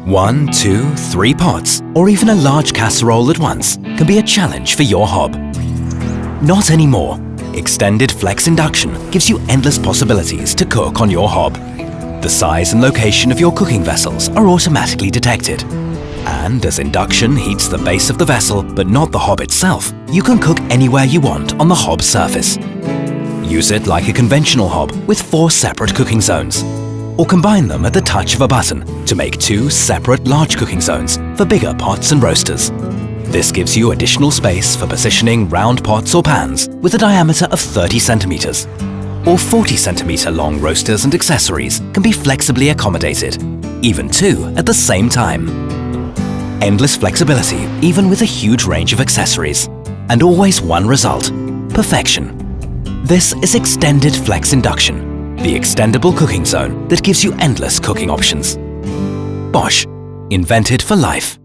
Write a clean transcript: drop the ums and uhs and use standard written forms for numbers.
1, 2, 3 pots, or even a large casserole at once can be a challenge for your hob. Not anymore. Extended Flex Induction gives you endless possibilities to cook on your hob. The size and location of your cooking vessels are automatically detected. And as induction heats the base of the vessel but not the hob itself, you can cook anywhere you want on the hob surface. Use it like a conventional hob with 4 separate cooking zones. Or combine them at the touch of a button to make 2 separate large cooking zones for bigger pots and roasters. This gives you additional space for positioning round pots or pans with a diameter of 30 centimeters. Or 40 centimeter long roasters and accessories can be flexibly accommodated, even 2 at the same time. Endless flexibility, even with a huge range of accessories. And always one result: perfection. This is Extended Flex Induction, the extendable cooking zone that gives you endless cooking options. Bosch, invented for life.